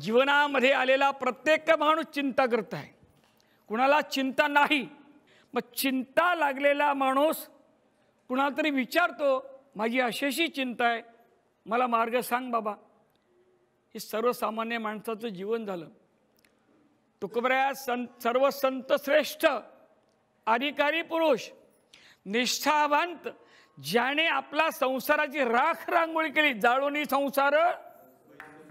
जीवनामध्ये आलेला प्रत्येक माणूस चिंता करत आहे, कुणाला चिंता नाही। मग चिंता लागलेला माणूस कुणाला तरी विचारतो, माझी अशीशी चिंता आहे, मला मार्ग सांग बाबा। हे सर्वसामान्य माणसाचं जीवन झालं। तुकोबराया सर्व संत श्रेष्ठ अधिकारी पुरुष निष्ठावंत, ज्याने आपला संसाराची राख रांगोळी केली, जाळोनी संसार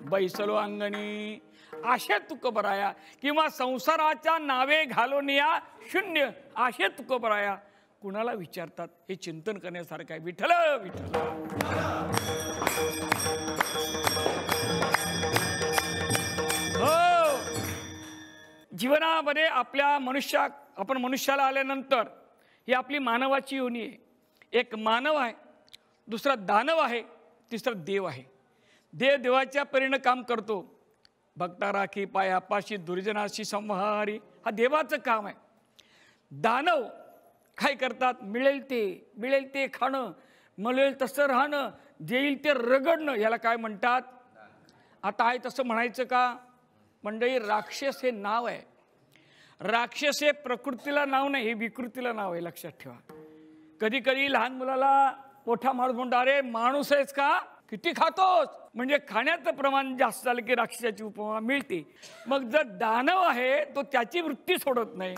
बैसलो अंगणी, आशे तुकोबराया, किंवा संसाराच्या नावे घालोनिया शून्य, आशे तुकोबराया कुणाला विचारतात। हे चिंतन करण्यासारखं आहे। विठ्ठल विठ्ठल। हो, जीवनामध्ये आपल्या आपण मनुष्याला आल्यानंतर ही आपली मानवाची योनी आहे। एक मानव आहे, दुसरा दानव आहे, तिसरा देव आहे। देवाच्या परीने काम करतो। भक्ता राखी पायापाशी दुर्जनाशी संहारी, हा देवाचं काम आहे। दानव काय करतात, मिळेल ते खाणं, मिळेल तसं राहणं, देईल ते रगडणं, याला काय म्हणतात। आता आहे तसं म्हणायचं का मंडळी? राक्षस हे नाव आहे। राक्षस हे प्रकृतीला नाव नाही, हे विकृतीला नाव आहे, लक्षात ठेवा। कधी कधी लहान मुलाला मोठा माणूस म्हणतो, अरे माणूस आहेस का, किती खातोस, म्हणजे खाण्याचं प्रमाण जास्त झालं की राक्षसाची उपमा मिळते। मग जर दानव आहे तो त्याची वृत्ती सोडत नाही,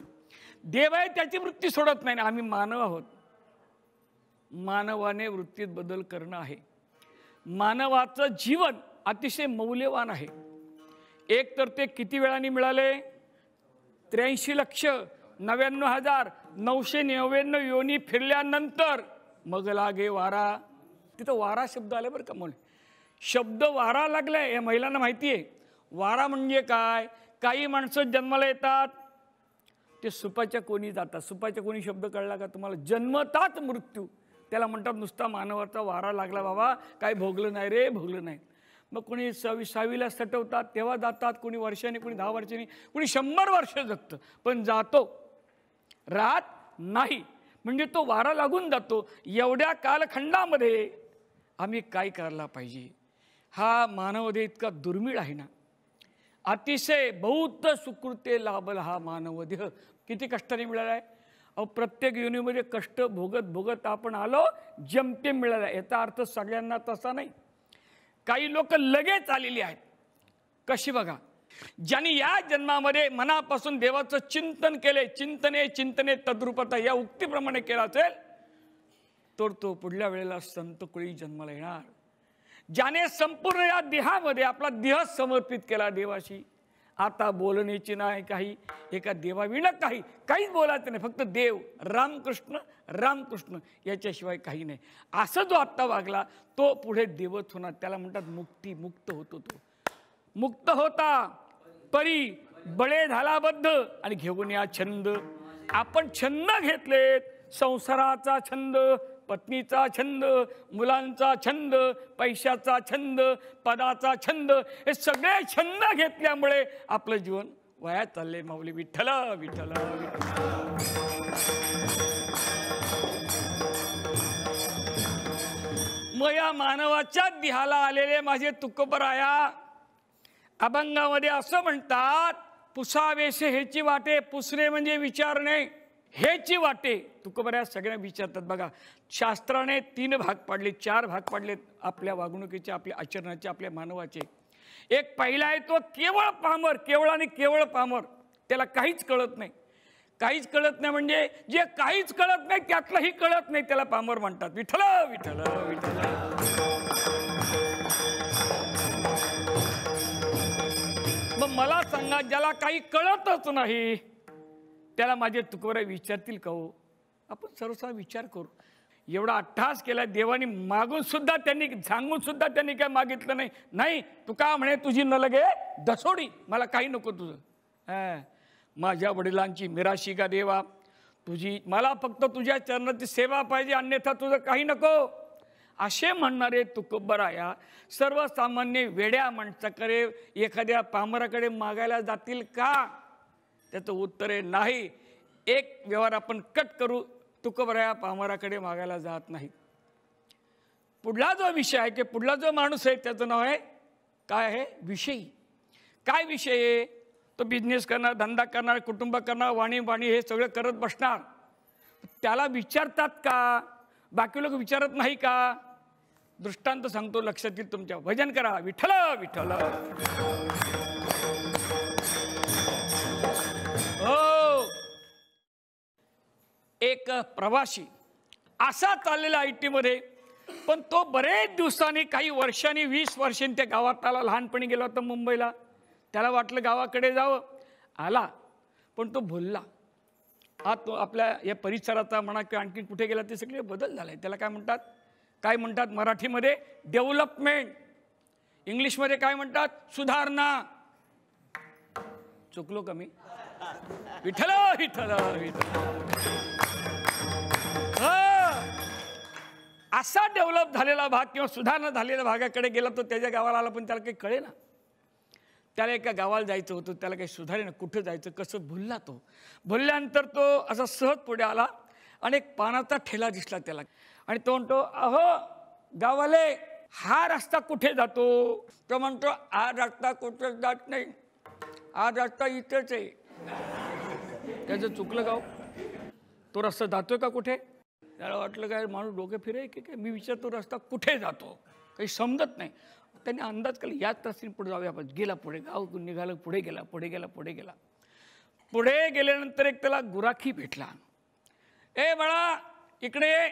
देव आहे त्याची वृत्ती सोडत नाही। आम्ही मानव आहोत, मानवाने वृत्तीत बदल करणं आहे। मानवाचं जीवन अतिशय मौल्यवान आहे। एक तर ते किती वेळाने मिळाले, 83,99,999 योनी फिरल्यानंतर मग लागे वारा। तिथं वारा शब्द आले बरं का, मुळे शब्द वारा लागलाय, या महिलांना माहिती आहे। वारा म्हणजे काय, काही माणसं जन्माला येतात ते सुपाच्या कोणी जातात। सुपाच्या कोणी शब्द कळला का तुम्हाला? जन्मतात मृत्यू, त्याला म्हणतात नुसता मानवाचा वारा लागला बाबा, काय भोगलं नाही रे, भोगलं नाही। मग कोणी 26वीला सटवतात तेव्हा जातात, कोणी वर्षाने, कोणी 10 वर्षांनी, कोणी 100 वर्ष जगतं, पण जातो, राहत नाही। म्हणजे तो वारा लागून जातो। एवढ्या कालखंडामध्ये आम्ही काय करायला पाहिजे? हा मानवदेह इतका दुर्मिळ आहे ना, अतिशय बहुत सुकृते लाभल हा मानवदेह, किती कष्टाने मिळाला आहे। प्रत्येक योनीमध्ये कष्ट भोगत भोगत आपण आलो, जमते मिळाला। याचा अर्थ सगळ्यांना तसा नाही, काही लोक लगेच आलेली आहेत। कशी बघा, ज्यांनी या जन्मामध्ये मनापासून देवाचं चिंतन केले, चिंतने चिंतने तद्रूपता या उक्तीप्रमाणे केला असेल, तर तो पुढल्या वेळेला संत कुळी जन्माला येणार। ज्याने संपूर्ण या देहामध्ये आपला देह समर्पित केला देवाशी, आता बोलण्याची नाही काही, एका देवाविना काहीच बोलायचं नाही, फक्त देव, रामकृष्ण रामकृष्ण याच्याशिवाय काही नाही, असं जो आत्ता वागला तो पुढे देवच होणार। त्याला म्हणतात मुक्ती, मुक्त होतो। तो मुक्त होता परी बळे झाला बद्ध, आणि घेऊन या छंद। आपण छंद घेतलेत, संसाराचा छंद, पत्नीचा छंद, मुलांचा छंद, पैशाचा छंद, पदाचा छंद, हे सगळे छंद घेतल्यामुळे आपलं जीवन वाया चालले। माऊली विठ्ठल विठ्ठल विठ्ठल। मग या मानवाच्या देहाला आलेले माझे तुकोबराया, अभंगामध्ये असं म्हणतात, पुसावेसे हेची वाटे, पुसणे म्हणजे विचारणे, हेची वाटे। तुकोबराया सगळ्यांना विचारतात बघा। शास्त्राने 3 भाग पाडले, 4 भाग पाडलेत आपल्या वागणुकीचे, आपल्या आचरणाचे, आपल्या मानवाचे। एक पहिला आहे तो केवळ पामर, केवळ आणि केवळ पामर, त्याला काहीच कळत नाही। काहीच कळत नाही म्हणजे जे काहीच कळत नाही त्यातलंही कळत नाही, त्याला पामर म्हणतात। विठ्ठल विठ्ठल विठ्ठल। मग मला सांगा, ज्याला काही कळतच नाही त्याला माझे तुकोबराया विचारतील का हो? आपण सर्वसाधारण विचार करू। एवढा अट्टहास केला देवाने, मागून सुद्धा त्यांनी, सांगून सुद्धा त्यांनी काय मागितलं नाही। नाही, तू का म्हणे तुझी न लगे दसोडी, मला काही नको तुझं। माझ्या वडिलांची मिराशी का देवा, तुझी मला फक्त तुझ्या चरणाची सेवा पाहिजे, अन्यथा तुझं काही नको, असे म्हणणारे तुकोबराया सर्वसामान्य वेड्या माणसाकडे, एखाद्या पामराकडे मागायला जातील का? त्याचं उत्तर आहे नाही। एक व्यवहार आपण कट करू, तुकोबराया पामराकडे मागायला जात नाही। पुढला जो विषय आहे की पुढला जो माणूस आहे त्याचं नाव आहे काय आहे? विषयी। काय विषय आहे? तो बिझनेस करणार, धंदा करणार, कुटुंब करणार, वाणी हे सगळं करत बसणार. त्याला विचारतात का? बाकी लोक विचारत नाही का? दृष्टांत सांगतो, लक्षात येईल तुमच्या. भजन करा, विठ्ठल विठ्ठल. हो, एक प्रवासी असा चाललेला IT मध्ये, पण तो बरेच दिवसांनी, काही वर्षांनी, 20 वर्षांनी त्या गावात आला. लहानपणी गेला होता मुंबईला. त्याला वाटलं गावाकडे जावं, आला, पण तो भुलला. हा तो आपल्या या परिसराचा म्हणा किंवा आणखी कुठे गेला ते सगळे बदल झाले. त्याला काय म्हणतात मराठीमध्ये? डेव्हलपमेंट. इंग्लिशमध्ये काय म्हणतात? सुधारणा. चुकलो कमी? विठ्ठल विठ्ठल विठ्ठल. असा डेव्हलप झालेला भाग किंवा सुधारणा झालेल्या भागाकडे गेला तो. त्याच्या गावाला आला, पण त्याला काही कळेना. त्याला एका गावाला जायचं होतं, त्याला काही सुधारेना. कुठं जायचं, कसं, भुलला तो. भुलल्यानंतर तो असा सहज पुढे आला आणि एक पानाचा ठेला दिसला त्याला. आणि तो म्हणतो, अहो गावाले, हा रस्ता कुठे जातो? तो म्हणतो, हा रस्ता कुठेच जात नाही, हा रस्ता इथेच आहे. त्याचं चुकलं गाव. तो रस्ता जातोय का कुठे? त्याला वाटलं काय माणूस डोके फिरे की काय. मी विचारतो रस्ता कुठे जातो, काही समजत नाही. त्याने अंदाज केला, याच रस्त्याने पुढे जाऊया आपण. गेला पुढे, गाव निघालं, पुढे गेला. पुढे गेल्यानंतर एक त्याला गुराखी भेटला. ए बाळा इकडे ये.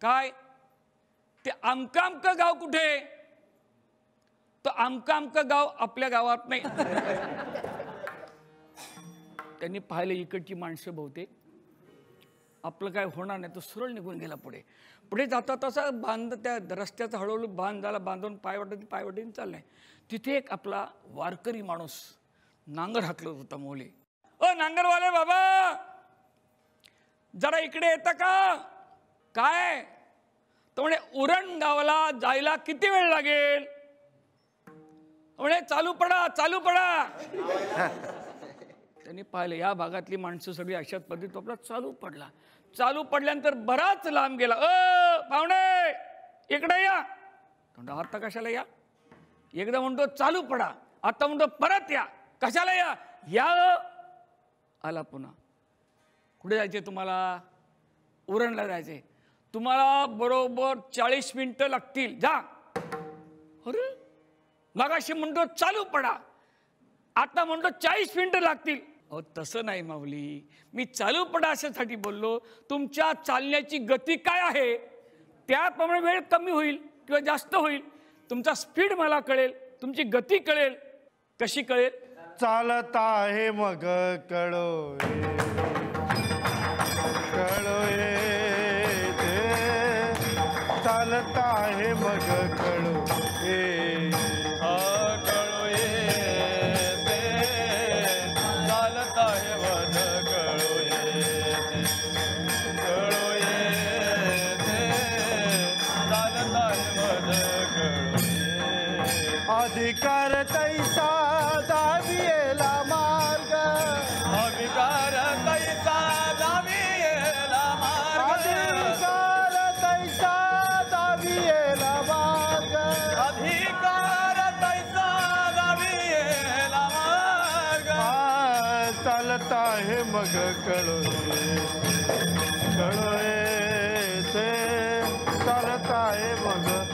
काय ते अमकं गाव कुठे? तर अमकं गाव आपल्या गावात नाही. त्यांनी पाहिलं इकडची माणसं बहुतेक, आपलं काय होणार नाही. तो सरळ निघून गेला. पुढे जाता तसा त्या रस्त्याचा हळूहळू बांधून पायवाटीने चाललाय. तिथे एक आपला वारकरी माणूस नांगर हाकलत होता. मोले, ओ नांगरवाले बाबा, जरा इकडे येता का? काय? तो म्हणे, उरण गावाला जायला किती वेळ लागेल? म्हणे, चालू पडा. त्यांनी पाहिलं या भागातली माणसं सगळी अशाच पद्धतीत आपला चालू पडल्यानंतर बराच लांब गेला. पाहुणे इकडे या. म्हणतो, आता कशाला या? एकदा म्हणतो चालू पडा, आता म्हणतो परत या. कशाला या? आला पुन्हा. कुठे जायचे तुम्हाला? उरणला जायचे. तुम्हाला बरोबर 40 मिनिटं लागतील, जा. अरे मगाशी म्हणतो चालू पडा, आता म्हणतो 40 मिनिटं लागतील. अहो तसं नाही माऊली, मी चालू पडा अशासाठी बोललो. तुमच्या चालण्याची गती काय आहे त्याप्रमाणे वेळ कमी होईल किंवा जास्त होईल. तुमचा स्पीड मला कळेल, तुमची गती कळेल. कशी कळेल? चालत आहे मग कळो चालत आहे मग कळो अधिकार तैसा दावियेला मार्ग, अधिकार तैसा दावियेला मार्ग, अधिकार तैसा दावियेला मार्ग, अधिकार तैसा दावियेला मार्ग. चालत आहे मग कळो ते चालत आहे मग